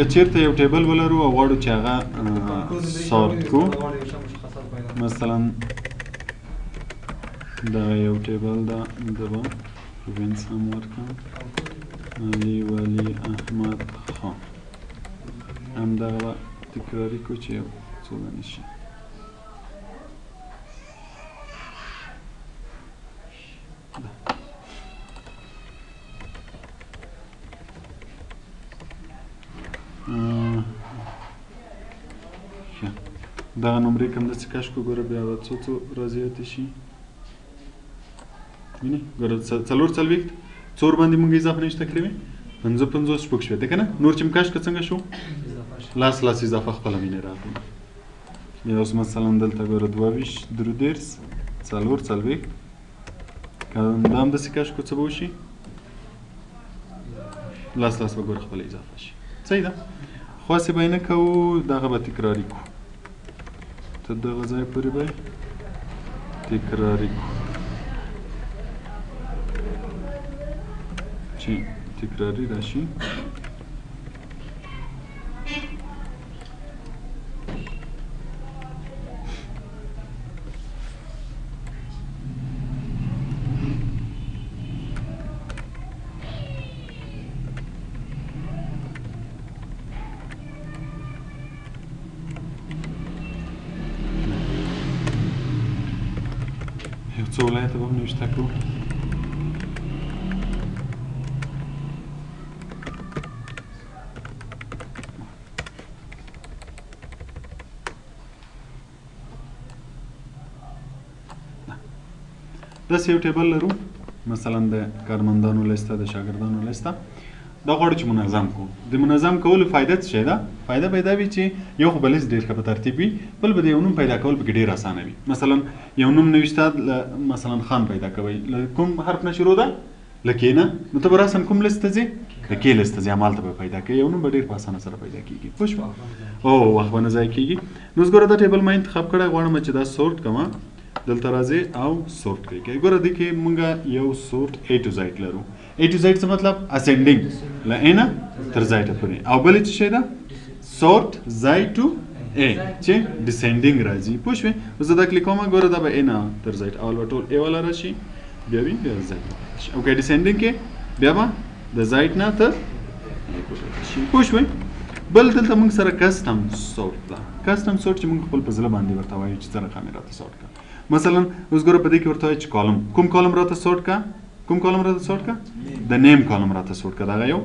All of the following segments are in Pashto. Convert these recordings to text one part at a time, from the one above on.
که چیرته یو ټیبل ولرو او غواړو چې هغه سورت کو، مثلا دا یو ټیبل ده، زه به پروینس هم ورکړم، علي ولي احمد خان، همدغه به تکراري کړو چې یو څو دانې شي. دغه نمرې کوم داسې کش کړو، ګوره بیا به څو رازیاتې شي. وینې ګوره څلور څلوېښت څو ورباندې مونږ اضافه نشته کړې وې، پنځه پنځوس شپږ شپېته که نه، نور چې م کش کړه څنګه شو؟ لاس اضافه خپله وینې راغلي. بیا اوس مثلا دلته ګوره دوه ویشت درې دېرش څلور څلوېښت، که دا هم داسې کش کړو څه به وشي؟ لاس به ګوره خپله اضافه شي. صحیح ده؟ خو هسې به یې نه کوو، دغه به تکراري کړو، تر دغه ځای پورې به تکراري کړو چې تکراري راشي. څو ولایته به هم نوشته کړو. داسې یو ټیبل لرو، مثلا د کارمندانو لیسته، د شاګردانو لیسته، دا غواړو چې منظم کړو. د منظم کولو فایده څه شی ده؟ فایده به دا وي چې یو خو به لیست ډېر ښه په ترتیب وي، بل به د یو نوم پیدا کول پکې ډېر اسانه وي. مثلا یو نوم نوشته، مثلا خان پیدا کوئ، له کوم حرف نه شروع ده؟ له کې نه، نو ته به راسن کوم لیست ته ځې؟ د کې لیست ته ځې، همالته به پیدا کوې. یو نوم به ډېر په اسانه سره پیدا کېږي. پوه شوه؟ او وخت به نه ضایع کېږي. نو اوس ګوره دا ټیبل ما انتخاب کړی، غواړم چې دا سورت کړمه، دلته راځئ او سورت کړئ. ګوره دې کې مونږ یو سورت A to Z لرو. A to Z څه مطلب؟ اسینډینګ، له A نه تر Z پورې. او بلې څه شی ده؟ سورت Z to A چې ډسینډینګ راځي. پوه شوې؟ اوس زه دا کلیک کوم، ګوره دا به A نه تر Z اول به ټول A والا راشي، بیا وي بیا Z راشي. او که ډسینډینګ کې بیا به د Z نه تر A پورې راشي. پوه شوې؟ بل دلته مونږ سره کسټم سورت ده. کسټم سورت چې مونږ خپل په زړه باندې ورته وایو چې څرنګه مې راته سورت کړه. مثلا اوس ګوره په دې کې ورته وایي چې کالم، کوم کالم راته سورت کا؟ کوم کالم راته سورت کا؟ د نیم کالم راته سورت کا. دغه یو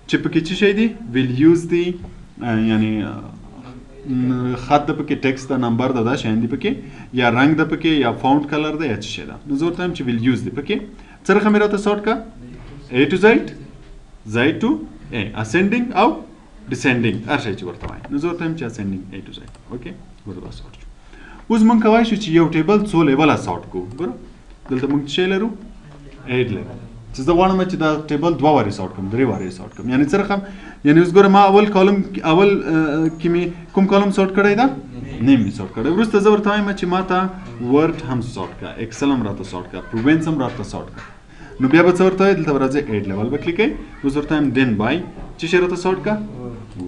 چې پکې څه شی دی؟ ویلیوز دی، یعنی خط ده پکې، ټیکسټ ده، نمبر ده، دا شیان دي پکې، یا رنګ ده پکې، یا فاونټ کلر ده، یا څه شی ده. نو زه ورته وایم چې ویلیوز دی پکې. څرنګه مې راته سورت کا؟ A to Z، Z to A، اسینډینګ او ډسینډینګ، هر شی چې ورته وایم. نو زه ورته وایم چې اسینډینګ A to Z. اوکې، ګوره دا سورت شو. اوس مونږ کولی شو چې یو ټیبل څو لیوله سورت کړو. ګوره دلته مونږ څه شی لرو؟ 8 لیول. چې زه غواړم چې دا ټیبل 2 وارې سورت کړم، 3 وارې سورت کړم. یعنې څه رقم؟ یعنې اوس ګوره ما اول کالم کې مې کوم کالم سورت کړی ده؟ نیم مې سورت کړی. وروسته زه ورته وایم چې ما ته ورډ هم سورت کړه، ایکسل هم راته سورت کړه، پروینس هم راته سورت کړه. نو بیا به څه ورته وایي؟ دلته به راځئ 8 لیول به کلیک کوئ. اوس ورته وایم دین بای څه شی راته سورت کړه؟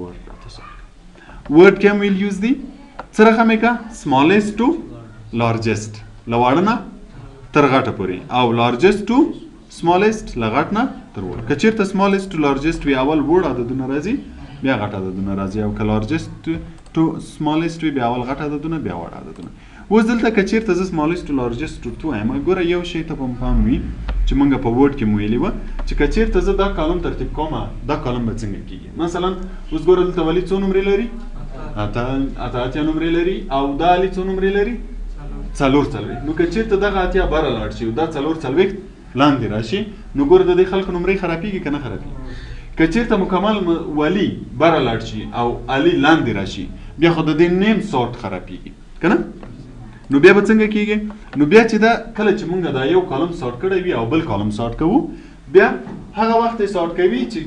ورډ راته سورت کړه. ورډ کې هم ویلیوز دي. څه رقم یې کړه؟ سمالېسټ ټو لارجسټ، له واړه نه تر غټه پورې، او لارجسټ ټو سمالېسټ، له غټ نه تر وړ. که چېرته سمالېسټ ټو لارجسټ وي، اول وړ عددونه راځي، بیا غټ عددونه راځي. او که لارجسټ ټو سمالېسټ وي، بیا اول غټ عددونه، بیا وړ عددونه. اوس دلته که چېرته زه سمالېسټ ټو لارجسټ ټو وایم، ګوره یو شی ته په پام وي چې مونږ په ورډ کې مو ویلي وه چې که چېرته زه دا کالم ترتیب کوم، دا کالم به څنګه کېږي. مثلا اوس ګوره دلته ولي څو نمرې لري؟ اته اتیا نمرې لري. او دا علي څو نمرې لري؟ څلور څلوېښت. نو که چېرته دغه اتیا بره لاړ شي او دا څلور څلوېښت لاندې راشي، نو ګوره د دې خلکو نمرې خرابېږي که نه خرابېږي؟ که چېرته مکمل ولي بره لاړ شي او علي لاندې راشي، بیا خو د دې نیم سورت خرابېږي که نه؟ نو بیا به څنګه کېږي؟ نو بیا چې دا کله چې مونږ دا یو کالم سورت کړی وي او بل کالم سورت کوو، بیا هغه وخت یې سورت کوي چې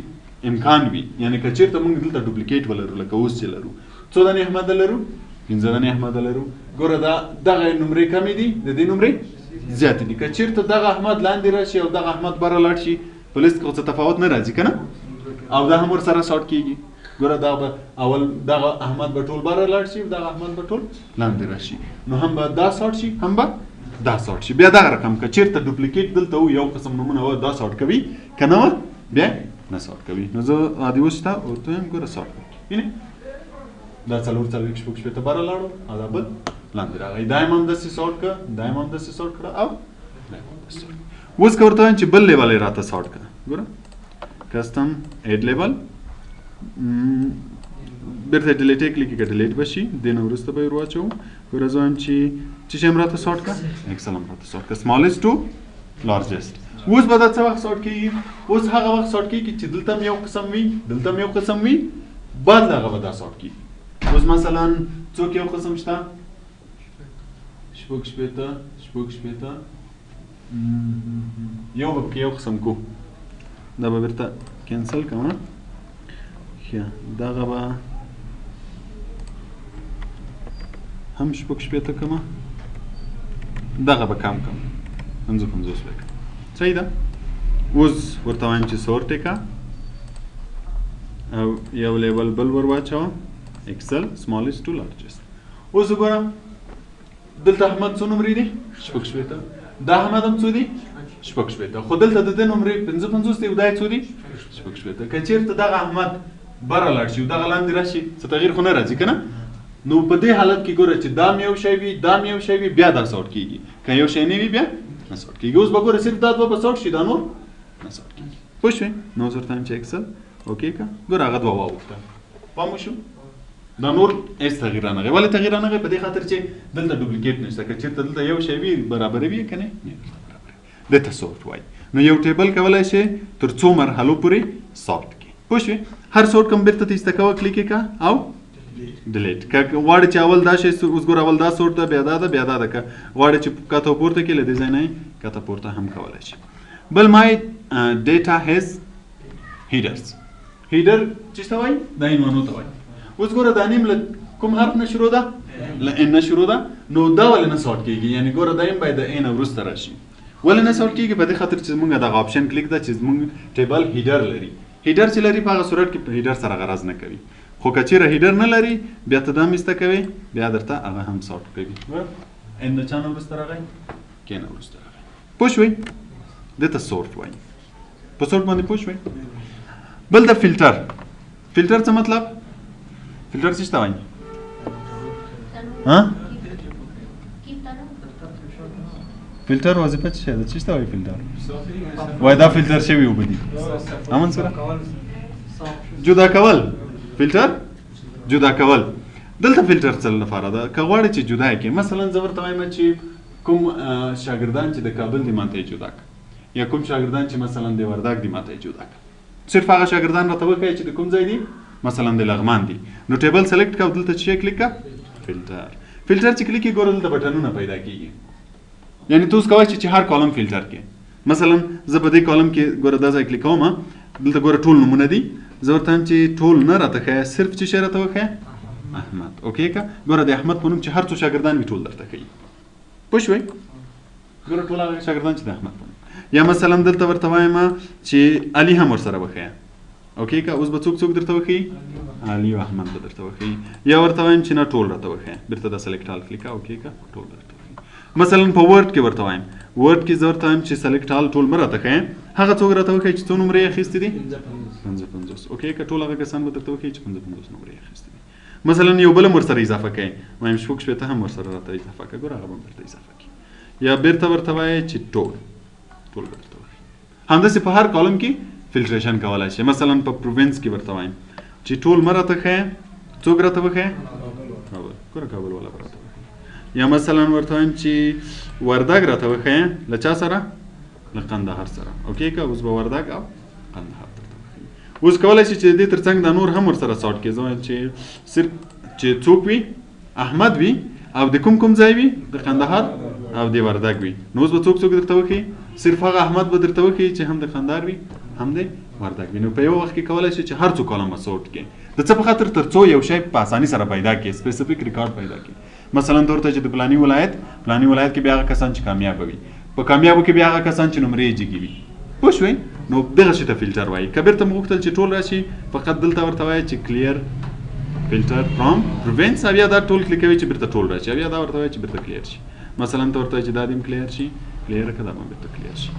امکان وي. یعنې که چېرته مونږ دلته ډوپلیکیټ ولرو، لکه اوس چې لرو، څو دانې احمد لرو؟ 15 دانې احمد لرو. ګوره دغه نمرې کمې دي، د دې نمرې زیاتې دي. که چېرته دغه احمد لاندې راشي او دغه احمد بره لاړ شي، په لیست کې خو څه تفاوت نه راځي که نه؟ او دا هم ورسره سورت کېږي. ګوره دا به اول دغه احمد به ټول بره لاړ شي دغه احمد به ټول لاندې راشي نو هم به دا ساټ شي هم به دا ساټ شي بیا دغه رقم که چېرته ډوپلیکیټ دلته و یو قسم نومونه و دا ساټ کوي که نه وه بیا نه ساټ کوي نو زه عادي اوس ته ورته وایم ګوره ساټ کوي وینې دا 4 څلوېښت شپږ شپېته بره لاړو او دا بل لاندې راغی دا یې هم همداسې ساټ کړه دا یې هم همداسې ساټ کړه او دا یې هم همداسې ساټ کړه اوس که ورته وایم چې بل لیول یې راته ساټ کړه ګوره کسټم ایډ لیول بیرته ډیلیټ یې کلیک کړه ډیلیټ به شي دې نه وروسته به یې ور واچوم ګوره زه وایم چې څه شی هم راته ساټ کړه ایکسل هم راته ساټ کړه سمالېسټ ټو لارجېسټ اوس به دا څه وخت ساټ کېږي اوس هغه وخت ساټ کېږي چې دلته هم یو قسم وي دلته هم یو قسم وي بعد د هغه به دا ساټ کېږي اوس مثلا څوک یو قسم شته شپږ شپېته یو به پکې یو قسم کو دا به بیرته کینسل کوم ښه دغه به هم شپږ شپېته کومه دغه به کم کوم 55 به کوم صحیح ده اوس ورته وایم چې سورټ یې که او یو لیول بل ور واچوه ایکسل سمالېسټ ټو لارجېسټ اوس وګوره دلته احمد څو نمرې دي شپږ شپېته دا احمد هم څو دي شپږ شپېته خو دلته د دې نمرې 55 دي او دا یې څو دي شپږ شپېته که چېرته دغه احمد بره لاړ شي او دغه لاندې راشي څه تغییر خو نه راځي که نه نو په دې حالت کې ګوره چې دا م یو شی وي دا م یو شی وي بیا دا ساټ کېږي که یو شی نه وي بیا نه ساټ کېږي اوس به ګوره صرف دا دوه به ساټ شي دا نور نه ساټ کېږي پوه شوې نو اوس ورته وایم چې ایکسل اوکې که ګوره هغه دوه واوښته پام وشو دا نور هېڅ تغییر رانغی ولې تغییر رانغی په دې خاطر چې دلته ډوپلیکیټ نشته که چېرته دلته یو شی وي برابرې وي که نه دې ته سورټ وایي نو یو ټیبل کولی شي تر څو مرحلو پورې سورټ کړي پوه شوې هر سورټ کوم بېرته ته ایسته کوه کلیک یې که او ډیلیټ که غواړې چې اول دا شی اوس ګوره اول دا سورټ ده بیا دا ده بیا دا ده که غواړې چې کته پورته کړي له دې ځای نه یې کته پورته هم کولی شي بل مای ډیټا هیز هیډرز هیډر چې څه ته وایي دا عنوانو ته وایي اوس ګوره دا نیم له کوم حرف نه شروع ده له ان نه شروع ده نو دا ولې نه ساټ کېږي یعنې ګوره دا یم باید د ا نه وروسته راشي ولې نه ساټ کېږي په دې خاطر چې زموږ دغه آپشن کلیک ده چې زموږ ټیبل هیډر لري هیډر چې لري په هغه صورت کې په هیډر سره غرض نه کوي خو که چېرې هیډر نه لري بیا ته دا هم ایسته کوي بیا درته هغه هم ساټ کوي ان د چا نه وروسته راغی کې نه وروسته راغی پوه شوئ دې ته سورټ وایي په سورټ باندې پوه شوئ بل د فلټر فلټر څه مطلب فلټر څه ته وایي فلټر وظیفه څه ده څه ته وایي فلټر وای دا فلټر شوي اوبه دي امن سره جدا کول فلټر جدا کول دلته فلټر څه لپاره ده که غواړې چې جدا یې کړې مثلا زه ورته وایم چې کوم شاګردان چې د کابل دي ماته یې جدا کړه یا کوم شاګردان چې مثلا د وردګ دي ماته یې جدا کړه صرف هغه شاګردان راته وښایي چې د کوم ځای دي مثلا د لغمان دي نو ټیبل سلیکټ کړه دلته چې کلیک کړه فلټر فلټر چې کلیک یې ګوره دلته بټنونه پیدا کېږي یعنې ته اوس کولی چې هر کالم فلټر کړې مثلا زه په دې کالم کې ګوره دا ځای کلیک کوم دلته ګوره ټول نومونه دي زه ورته وایم چې ټول نه راته ښیه صرف چې شی راته وښیه احمد اوکې که ګوره د احمد په نوم چې هر څو شاګردان وي ټول درته ښیي پوه شوئ ګوره ټول هغه شاګردان چې د احمد په نوم یا مثلا دلته ورته وایم چې علي هم ورسره وښیه اوکې که اوس به څوک څوک درته وښیي علي او احمد به درته وښیي یا ورته وایم چې نه ټول راته وښیه بېرته دا سلیکټ آل کلیک اوکې که ټول درته وښیي مثلا په ورډ کې ورته وایم ورډ کې زه ورته وایم چې سلیکټ آل ټول مه راته ښیه هغه څوک راته وښیي چې څو نمرې یې اخیستې دي 55 اوکې که ټول هغه کسان به درته وښیي چې 55 نمرې یې اخیستې دي مثلا یو بل هم ورسره اضافه کوي وایم شپږ شپېته هم ورسره راته اضافه کوي ګوره هغه به هم درته اضافه کوي یا بېرته ورته وایي چې ټول به درته وښیي همداسې په هر کالم کې فلټریشن کولی شي مثلا په پروینس کې ورته وایم چې ټول مه راته ښیه څوک راته وښیه کابل ګوره کابل والا به راته وښیي یا مثلا ورته وایم چې وردګ راته وښیه له چا سره له قندهار سره اوکې که اوس به وردګ او قندهار درته وښیي اوس کولی شي چې د دې تر څنګ دا نور هم ورسره ساټ کړي زه وایم چې صرف چې څوک وي احمد وي او د کوم ځای وي د قندهار او د وردګ وي نو اوس به څوک درته وښیي صرف هغه احمد به درته وښیي چې هم د قندهار وي هم د وردګ وي نو په یو وخت کې کولی شي چې هر څو کالم به سورټ کړي د څه په خاطر تر څو یو شی په اساني سره پیدا کړي سپیسیفیک ریکارډ پیدا کړي مثلا دورته چې د فلاني ولایت کې بیا هغه کسان چې کامیاب وي په کامیابو کې بیا هغه کسان چې نمرې یې جګې وي پوه شوئ نو دغه شي ته فلټر وایي. که بیرته مو غوښتل چې ټول راشي فقط دلته ورته وایي چې کلیر فلټر فرام پروینس، او یا دا ټول کلیکوي چې بیرته ټول راشي، او یا دا ورته وایي چې بیرته کلیر شي. مثلا ته ورته وایي چې دا دې کلیر شي، کلیر که دا به بیرته کلیر شي.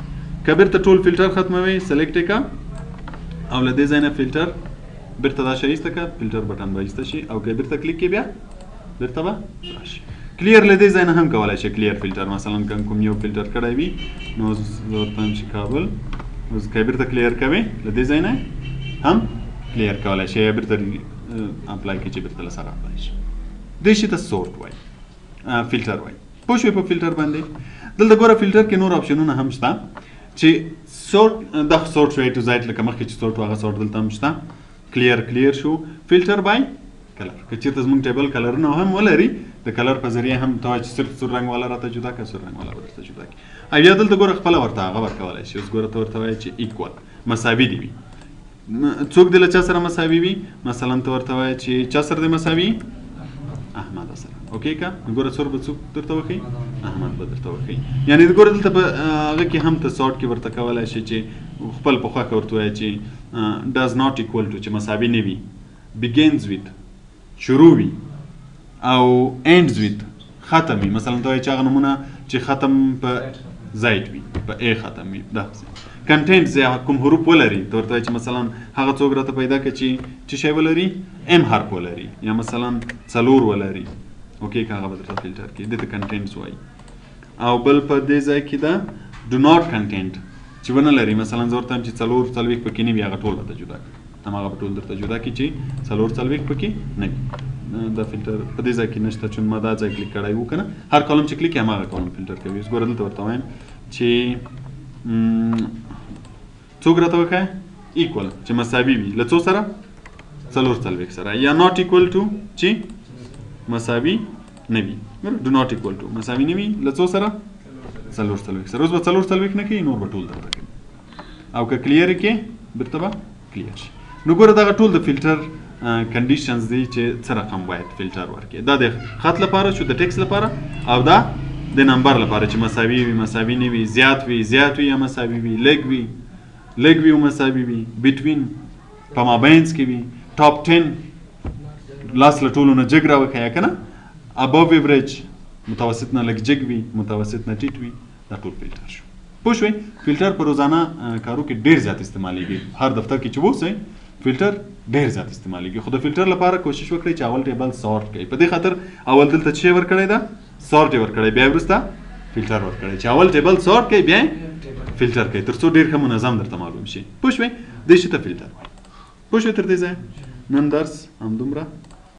که بیرته ټول فلټر ختموي سلیکټ یې که او له دې ځای نه فلټر بیرته دا شی ایسته که فلټر بټن به ایسته شي، او که بیرته کلیک کړي بیا بیرته به راشي. کلیر له دې ځای نه هم کولی شي کلیر فلټر، مثلا که کوم یو فلټر کړی وي نو زه ورته وایم چې کابل، اوس که بیرته کلیر کوې له دې ځای نه هم کلیر کولی شي، یا بیرته اپلای کړي چې بیرته له سره اپلای شي. دې شي ته سورټ وایي، فلټر وایي. پوه شوې په فلټر باندې؟ دلته ګوره فلټر کې نور اپشنونه هم شته چې سورټ، دا سورټ شو ټو زایډ، لکه مخکې چې سورټ و هغه سورټ دلته هم شته. کلیر شو. فلټر بای کلر، که چېرته زموږ ټیبل کلرونه هم ولري د کلر په ذریعه هم ته وایي چې صرف سور رنګ والا راته جدا کړه، سور رنګ والا به درته جدا کړي. او یا دلته ګوره خپله ورته هغه ورکولی شي. اوس ګوره ته ورته وایي چې ایکوال مساوي دي وي. څوک دې له چا سره مساوي وي؟ مثلا ته ورته وایي چې چا سره دې مساوي؟ احمد سره. اوکې که ګوره سور به څوک درته وښي؟ احمد به درته وښي. یعنې ګوره دلته په هغه کې هم ته سورټ کې ورته کولی شي چې خپل په خوښه ورته وایي چې ډز ناٹ ایکول ټو، چې مساوي نه وي، begins with شروع وي، او ends with ختم وي. مثلا ته وایي چې هغه نومونه چې ختم په زید وي، په ای ختم وي. داسې کنټینټ کوم حروف ولري، ته ورته وایي چې مثلا هغه څوک راته پیدا کړي چې څه شی ولري، ام حرف ولري، یا مثلا څلور ولري. اوکې که هغه به درته فلټر کړي، دې ته کنټینټس وایي. او بل په دې ځای کې دا ډو ناٹ کنټینټ چې ونه لري، مثلا زه ورته وایم چې څلور څلوېښت پکې نه وي، هغه ټول راته جدا کړي، هماغه به ټول درته جدا کړي چې څلور څلوېښت پکې نه وي. دا فلټر په دې ځای کې نشته، چون ما دا ځای کلیک کړی و که نه، هر کالم چې کلیک کړي هماغه کالم فلټر کوي. اوس ګوره دلته ورته وایم چې څوک راته وښایه؟ ایکول، چې مساوي وي له څو سره؟ څلور څلوېښت سره. یا ناٹ ایکول ټو چې مساوي نه وي، ډو ناٹ ایکول ټو مساوي نه وي له څو سره؟ څلور څلوېښت سره. اوس به څلور څلوېښت نه کوي، نور به ټول درته کوي. او که کلیر یې کې بیرته به کلیر شي. نو ګوره دغه ټول د فلټر کنډیشنز دي چې څه رقم باید فلټر ورکړي. دا د خط لپاره شو، د ټیکس لپاره، او دا د نمبر لپاره چې مساوي وي، مساوي نه وي، زیات وي یا مساوي وي، لږ وي او مساوي وي، بټوین په مابینځ کې وي، ټاپ 10 لاس له ټولو نه جګ راوښیه که نه، ابو ایوریج متوسط نه لږ جګ وي، متوسط نه ټیټ وي. دا ټول فلټر شو. پوه شوئ؟ فلټر په روزانه کارو کې ډېر زیات استعمالیږي. هر دفتر کې چې اوسئ فلټر ډېر زیات استعمالیږي. خو د فلټر لپاره کوشش وکړئ چې اول ټیبل سارټ کړئ. په دې خاطر اول دلته څه ورکړی ده؟ سارټ یې ورکړی، بیا وروسته فلټر ورکړی، چې اول ټیبل سارټ کړئ بیا فلټر کړئ، تر څو ډېر ښه منظم درته معلوم شي. پوه شوئ؟ دې شي ته فلټر وایي. پوه شوئ تر دې ځایه؟ نن درس همدومره.